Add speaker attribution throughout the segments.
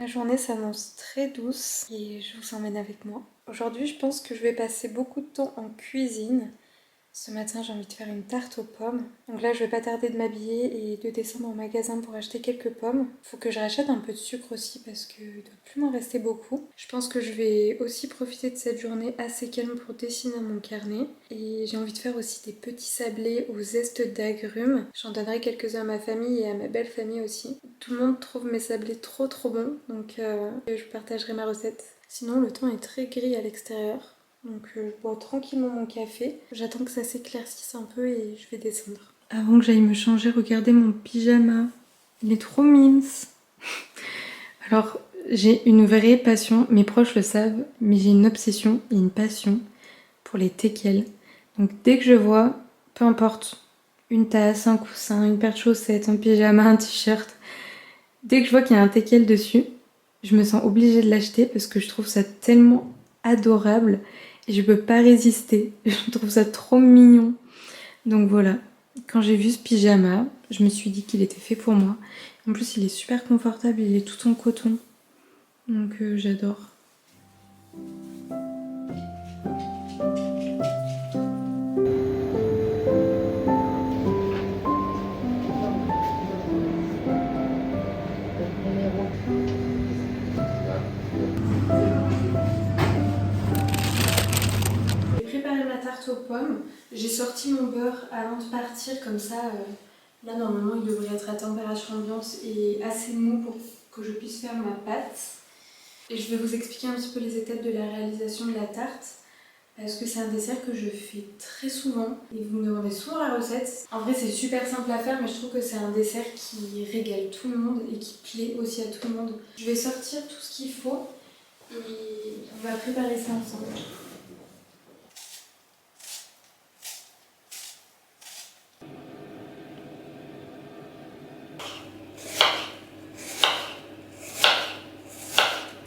Speaker 1: Ma journée s'annonce très douce et je vous emmène avec moi. Aujourd'hui, je pense que je vais passer beaucoup de temps en cuisine. Ce matin, j'ai envie de faire une tarte aux pommes. Donc là, je vais pas tarder de m'habiller et de descendre en magasin pour acheter quelques pommes. Faut que je rachète un peu de sucre aussi parce qu'il ne doit plus m'en rester beaucoup. Je pense que je vais aussi profiter de cette journée assez calme pour dessiner mon carnet. Et j'ai envie de faire aussi des petits sablés au zeste d'agrumes. J'en donnerai quelques-uns à ma famille et à ma belle famille aussi. Tout le monde trouve mes sablés trop bons, donc je partagerai ma recette. Sinon, le temps est très gris à l'extérieur. Donc je bois tranquillement mon café. J'attends que ça s'éclaircisse un peu et je vais descendre. Avant que j'aille me changer, regardez mon pyjama. Il est trop mince. Alors, j'ai une vraie passion, mes proches le savent, mais j'ai une obsession et une passion pour les teckels. Donc dès que je vois, peu importe, une tasse, un coussin, une paire de chaussettes, un pyjama, un t-shirt, dès que je vois qu'il y a un teckel dessus, je me sens obligée de l'acheter parce que je trouve ça tellement adorable et je peux pas résister. Je trouve ça trop mignon. Donc voilà, quand j'ai vu ce pyjama, je me suis dit qu'il était fait pour moi. En plus, il est super confortable, il est tout en coton. Donc j'adore. J'ai préparé ma tarte aux pommes. J'ai sorti mon beurre avant de partir, comme ça, là normalement il devrait être à température ambiante et assez mou pour que je puisse faire ma pâte. Et je vais vous expliquer un petit peu les étapes de la réalisation de la tarte. Parce que c'est un dessert que je fais très souvent et vous me demandez souvent la recette. En vrai c'est super simple à faire mais je trouve que c'est un dessert qui régale tout le monde et qui plaît aussi à tout le monde. Je vais sortir tout ce qu'il faut et on va préparer ça ensemble.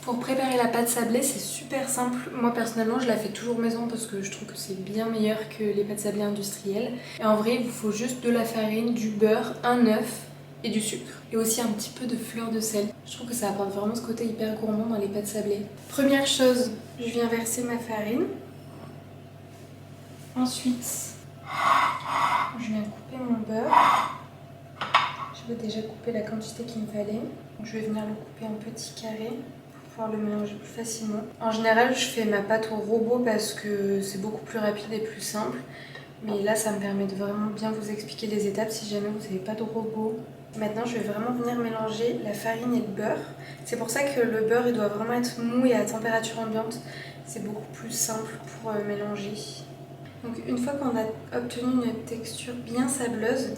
Speaker 1: Pour préparer la pâte sablée, c'est super simple. Moi personnellement, je la fais toujours maison parce que je trouve que c'est bien meilleur que les pâtes sablées industrielles. Et en vrai, il vous faut juste de la farine, du beurre, un œuf et du sucre. Et aussi un petit peu de fleur de sel. Je trouve que ça apporte vraiment ce côté hyper gourmand dans les pâtes sablées. Première chose, je viens verser ma farine. Ensuite, je viens couper mon beurre. J'avais déjà coupé la quantité qu'il me fallait. Donc je vais venir le couper en petits carrés pour pouvoir le mélanger plus facilement. En général, je fais ma pâte au robot parce que c'est beaucoup plus rapide et plus simple. Mais là, ça me permet de vraiment bien vous expliquer les étapes si jamais vous n'avez pas de robot. Maintenant, je vais vraiment venir mélanger la farine et le beurre. C'est pour ça que le beurre, il doit vraiment être mou et à température ambiante. C'est beaucoup plus simple pour mélanger. Donc une fois qu'on a obtenu une texture bien sableuse,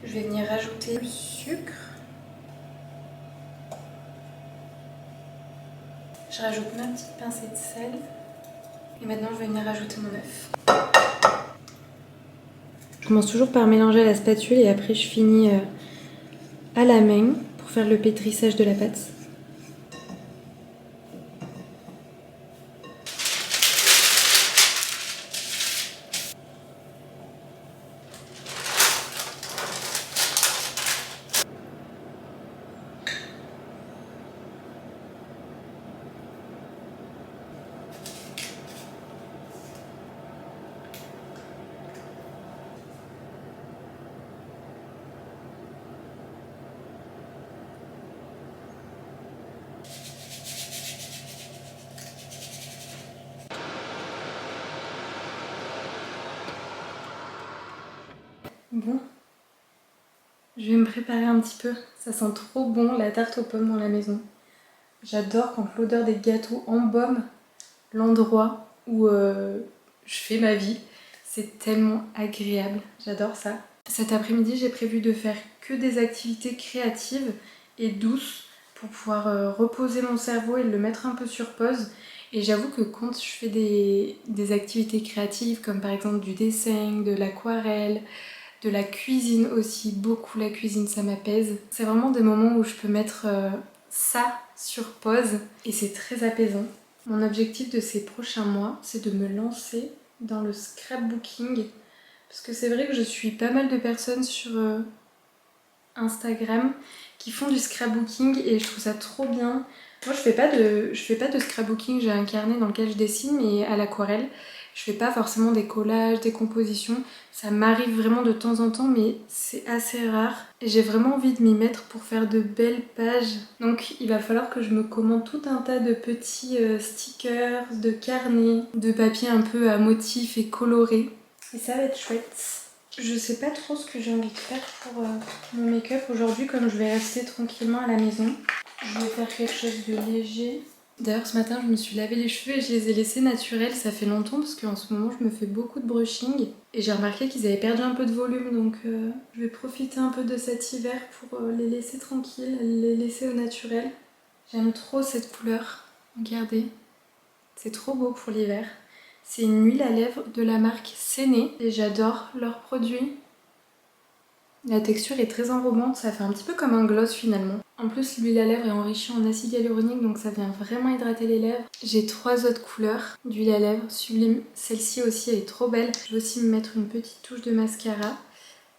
Speaker 1: je vais venir rajouter le sucre. Je rajoute ma petite pincée de sel. Et maintenant, je vais venir rajouter mon œuf. Je commence toujours par mélanger à la spatule et après je finis à la main pour faire le pétrissage de la pâte. Bon, je vais me préparer un petit peu. Ça sent trop bon la tarte aux pommes dans la maison. J'adore quand l'odeur des gâteaux embaume l'endroit où je fais ma vie. C'est tellement agréable. J'adore ça. Cet après-midi, j'ai prévu de faire que des activités créatives et douces pour pouvoir reposer mon cerveau et le mettre un peu sur pause. Et j'avoue que quand je fais des activités créatives comme par exemple du dessin, de l'aquarelle, de la cuisine aussi, beaucoup la cuisine, ça m'apaise. C'est vraiment des moments où je peux mettre ça sur pause et c'est très apaisant. Mon objectif de ces prochains mois, c'est de me lancer dans le scrapbooking parce que c'est vrai que je suis pas mal de personnes sur Instagram qui font du scrapbooking et je trouve ça trop bien. Moi je fais pas de scrapbooking, j'ai un carnet dans lequel je dessine mais à l'aquarelle. Je fais pas forcément des collages, des compositions. Ça m'arrive vraiment de temps en temps mais c'est assez rare. Et j'ai vraiment envie de m'y mettre pour faire de belles pages. Donc il va falloir que je me commande tout un tas de petits stickers, de carnets, de papier un peu à motifs et colorés. Et ça va être chouette. Je sais pas trop ce que j'ai envie de faire pour mon make-up aujourd'hui, comme je vais rester tranquillement à la maison. Je vais faire quelque chose de léger. D'ailleurs ce matin je me suis lavé les cheveux et je les ai laissés naturels, ça fait longtemps parce qu'en ce moment je me fais beaucoup de brushing et j'ai remarqué qu'ils avaient perdu un peu de volume, donc je vais profiter un peu de cet hiver pour les laisser tranquilles, les laisser au naturel. J'aime trop cette couleur, regardez, c'est trop beau pour l'hiver. C'est une huile à lèvres de la marque Séné et j'adore leurs produits. La texture est très enrobante, ça fait un petit peu comme un gloss finalement. En plus l'huile à lèvres est enrichie en acide hyaluronique donc ça vient vraiment hydrater les lèvres. J'ai 3 autres couleurs d'huile à lèvres sublime. Celle-ci aussi elle est trop belle. Je vais aussi me mettre une petite touche de mascara.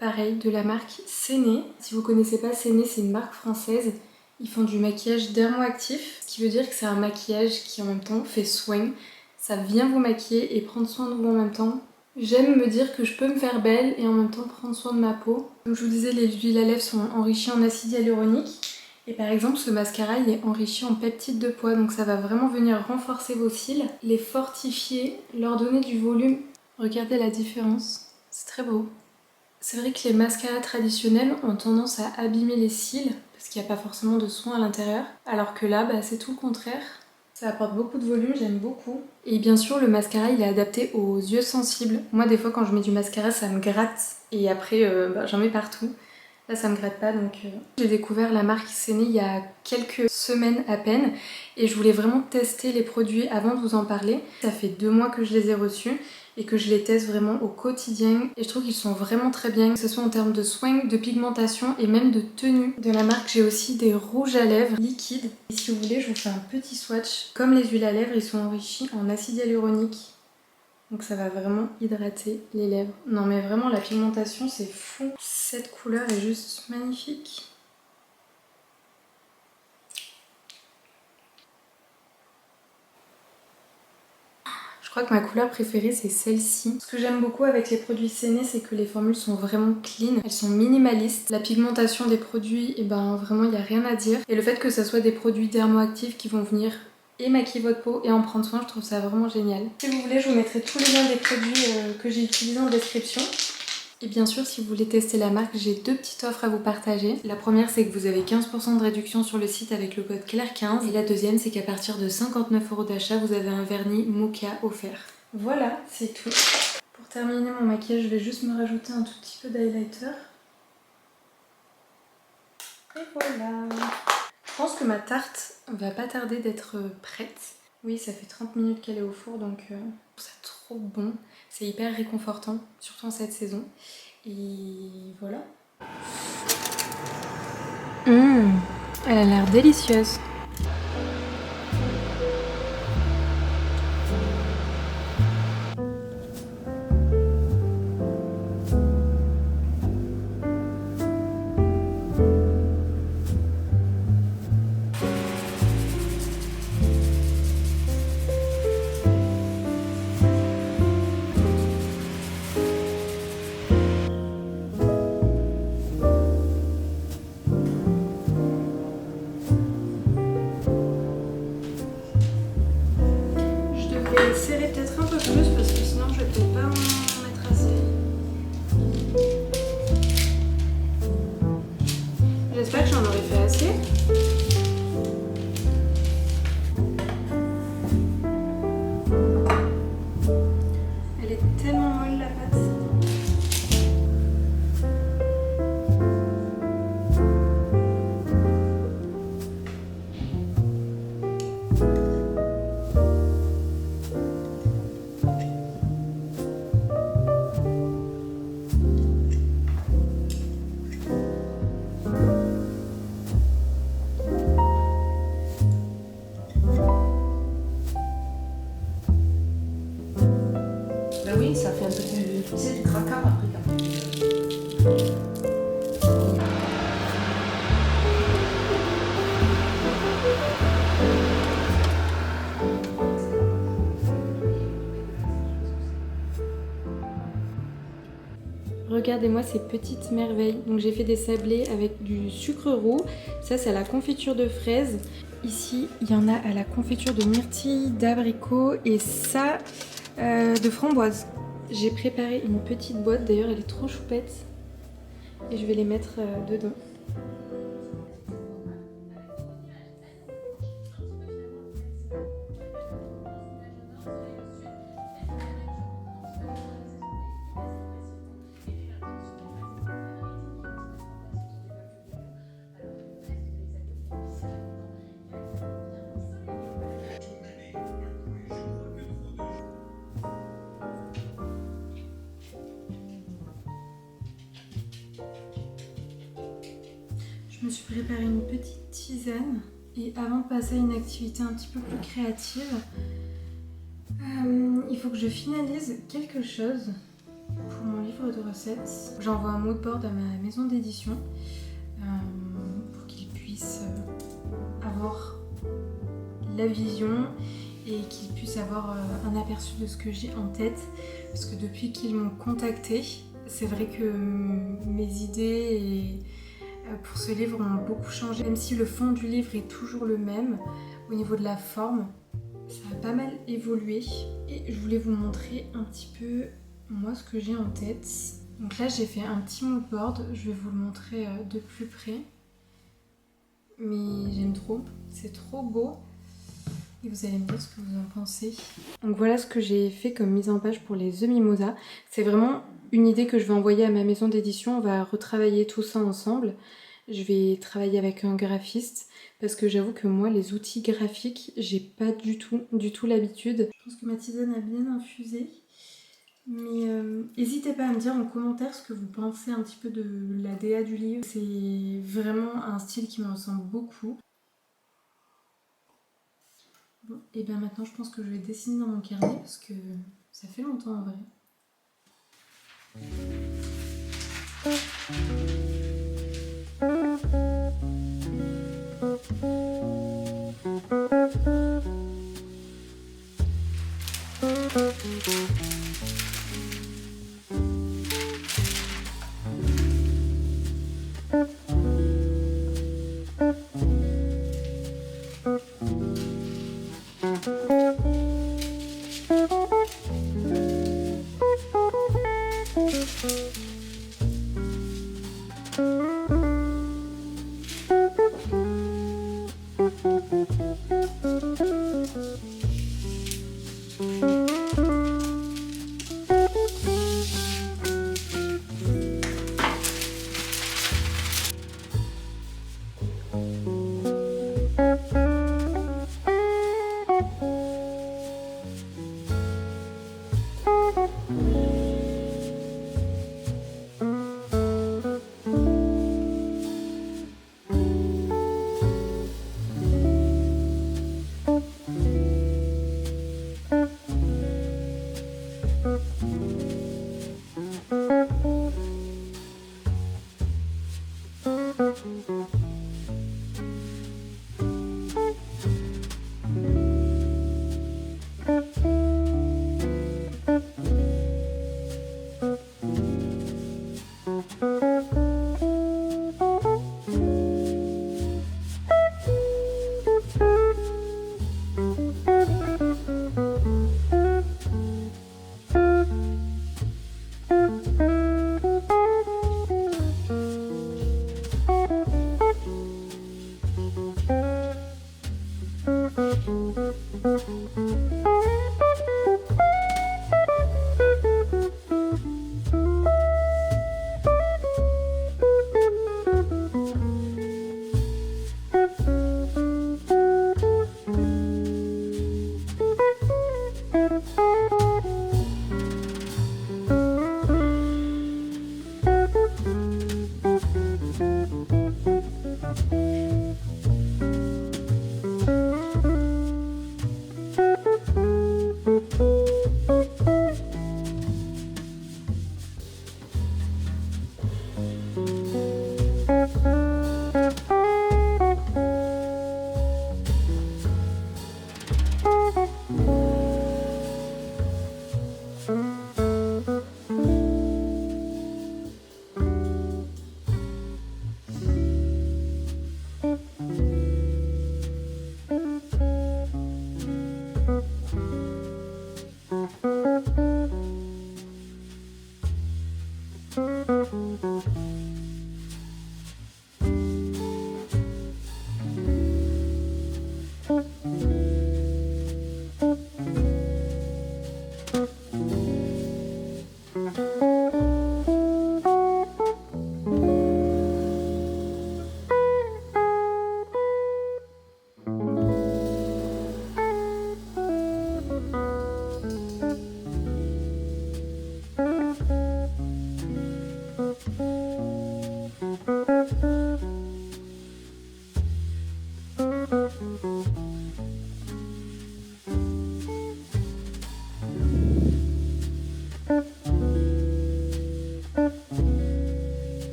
Speaker 1: Pareil de la marque Séné. Si vous connaissez pas Séné, c'est une marque française. Ils font du maquillage dermoactif, ce qui veut dire que c'est un maquillage qui en même temps fait soin. Ça vient vous maquiller et prendre soin de vous en même temps. J'aime me dire que je peux me faire belle et en même temps prendre soin de ma peau. Comme je vous disais, les huiles à lèvres sont enrichies en acide hyaluronique. Et par exemple, ce mascara, il est enrichi en peptides de pois, donc ça va vraiment venir renforcer vos cils, les fortifier, leur donner du volume. Regardez la différence, c'est très beau. C'est vrai que les mascaras traditionnels ont tendance à abîmer les cils, parce qu'il n'y a pas forcément de soin à l'intérieur, alors que là, c'est tout le contraire. Ça apporte beaucoup de volume, j'aime beaucoup. Et bien sûr, le mascara, il est adapté aux yeux sensibles. Moi, des fois, quand je mets du mascara, ça me gratte. Et après, j'en mets partout. Là, ça me gratte pas, donc... J'ai découvert la marque Séné il y a quelques semaines à peine. Et je voulais vraiment tester les produits avant de vous en parler. Ça fait 2 mois que je les ai reçus et que je les teste vraiment au quotidien. Et je trouve qu'ils sont vraiment très bien, que ce soit en termes de soins, de pigmentation et même de tenue. De la marque, j'ai aussi des rouges à lèvres liquides. Et si vous voulez, je vous fais un petit swatch. Comme les huiles à lèvres, ils sont enrichis en acide hyaluronique. Donc ça va vraiment hydrater les lèvres. Non mais vraiment, la pigmentation, c'est fou. Cette couleur est juste magnifique. Je crois que ma couleur préférée c'est celle-ci. Ce que j'aime beaucoup avec les produits Séné, c'est que les formules sont vraiment clean, elles sont minimalistes. La pigmentation des produits, vraiment il n'y a rien à dire. Et le fait que ça soit des produits dermoactifs qui vont venir et maquiller votre peau et en prendre soin, je trouve ça vraiment génial. Si vous voulez, je vous mettrai tous les liens des produits que j'ai utilisés en description. Et bien sûr, si vous voulez tester la marque, j'ai 2 petites offres à vous partager. La première, c'est que vous avez 15% de réduction sur le site avec le code Claire15. Et la deuxième, c'est qu'à partir de 59 € d'achat, vous avez un vernis Mocha offert. Voilà, c'est tout. Pour terminer mon maquillage, je vais juste me rajouter un tout petit peu d'highlighter. Et voilà. Je pense que ma tarte va pas tarder d'être prête. Oui, ça fait 30 minutes qu'elle est au four, donc je trouve ça trop bon. C'est hyper réconfortant, surtout en cette saison. Et voilà. Elle a l'air délicieuse. Serrer peut-être un peu plus parce que sinon je vais peut-être pas en mettre assez. J'espère que j'en aurai fait assez. Elle est tellement molle la pâte. regardez-moi ces petites merveilles. Donc j'ai fait des sablés avec du sucre roux. Ça c'est à la confiture de fraises. Ici il y en a à la confiture de myrtille, d'abricot et ça de framboise. J'ai préparé une petite boîte, d'ailleurs elle est trop choupette. Et je vais les mettre dedans. Je me suis préparé une petite tisane et avant de passer à une activité un petit peu plus créative, il faut que je finalise quelque chose pour mon livre de recettes. J'envoie un moodboard à ma maison d'édition pour qu'ils puissent avoir la vision et qu'ils puissent avoir un aperçu de ce que j'ai en tête parce que depuis qu'ils m'ont contacté, c'est vrai que mes idées pour ce livre ont beaucoup changé, même si le fond du livre est toujours le même. Au niveau de la forme, ça a pas mal évolué et je voulais vous montrer un petit peu moi ce que j'ai en tête. Donc là j'ai fait un petit moodboard, je vais vous le montrer de plus près. Mais j'aime trop, c'est trop beau. Et vous allez me dire ce que vous en pensez. Donc voilà ce que j'ai fait comme mise en page pour les The Mimosa. C'est vraiment une idée que je vais envoyer à ma maison d'édition. On va retravailler tout ça ensemble. Je vais travailler avec un graphiste parce que j'avoue que moi les outils graphiques j'ai pas du tout l'habitude. Je pense que ma tisane a bien infusé. Mais n'hésitez pas à me dire en commentaire ce que vous pensez un petit peu de la DA du livre. C'est vraiment un style qui me ressemble beaucoup. Bon, et bien maintenant je pense que je vais dessiner dans mon carnet parce que ça fait longtemps en vrai.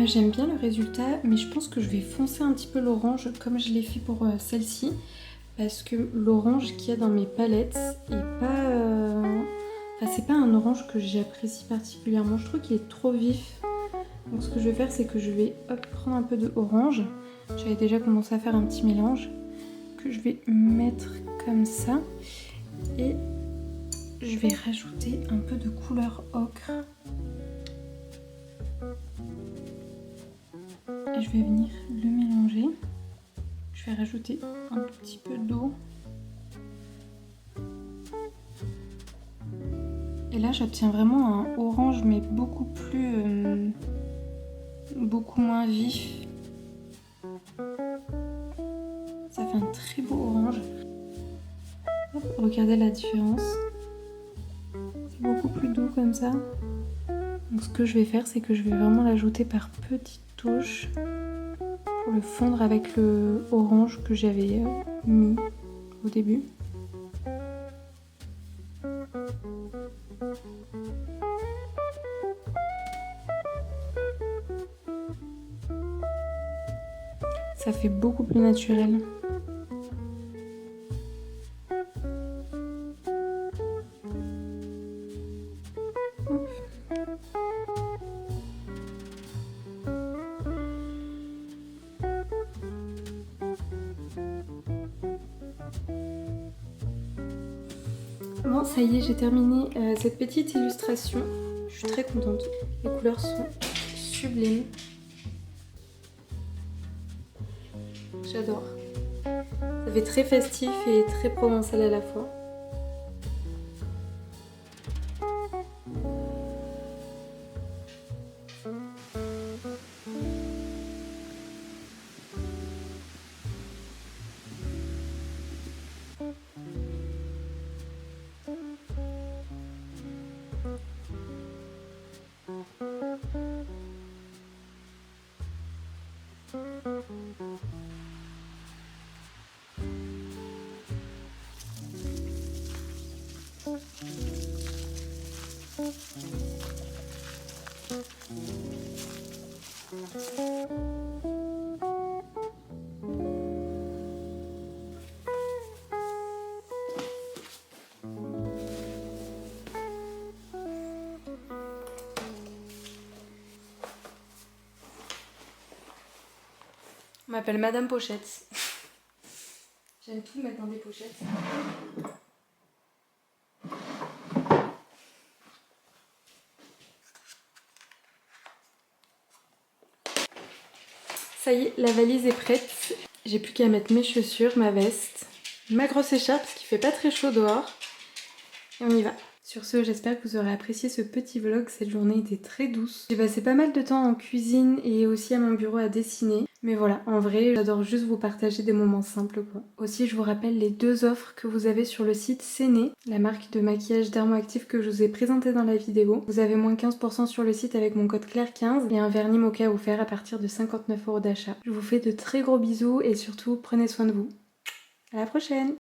Speaker 1: J'aime bien le résultat, mais je pense que je vais foncer un petit peu l'orange comme je l'ai fait pour celle-ci. Parce que l'orange qu'il y a dans mes palettes est pas... Enfin, c'est pas un orange que j'apprécie particulièrement. Je trouve qu'il est trop vif. Donc ce que je vais faire, c'est que je vais prendre un peu de orange. J'avais déjà commencé à faire un petit mélange que je vais mettre comme ça. Et je vais rajouter un peu de couleur ocre. Et je vais venir le mélanger. Je vais rajouter un petit peu d'eau. Et là, j'obtiens vraiment un orange, mais beaucoup plus... beaucoup moins vif. Ça fait un très beau orange. Hop, regardez la différence. C'est beaucoup plus doux comme ça. Donc ce que je vais faire, c'est que je vais vraiment l'ajouter par petites touches pour le fondre avec le orange que j'avais mis au début. Ça fait beaucoup plus naturel. Hop. Bon, ça y est, j'ai terminé cette petite illustration. Je suis très contente. Les couleurs sont sublimes. J'adore. Ça fait très festif et très provençal à la fois. On m'appelle Madame Pochette. J'aime tout mettre dans des pochettes. Ça y est, la valise est prête. J'ai plus qu'à mettre mes chaussures, ma veste, ma grosse écharpe parce qu'il fait pas très chaud dehors. Et on y va. Sur ce, j'espère que vous aurez apprécié ce petit vlog. Cette journée était très douce. J'ai passé pas mal de temps en cuisine et aussi à mon bureau à dessiner. Mais voilà, en vrai, j'adore juste vous partager des moments simples quoi. Aussi, je vous rappelle les 2 offres que vous avez sur le site Séné, la marque de maquillage dermoactif que je vous ai présenté dans la vidéo. Vous avez moins 15% sur le site avec mon code Claire15 et un vernis mocha offert à partir de 59 € d'achat. Je vous fais de très gros bisous et surtout, prenez soin de vous. À la prochaine!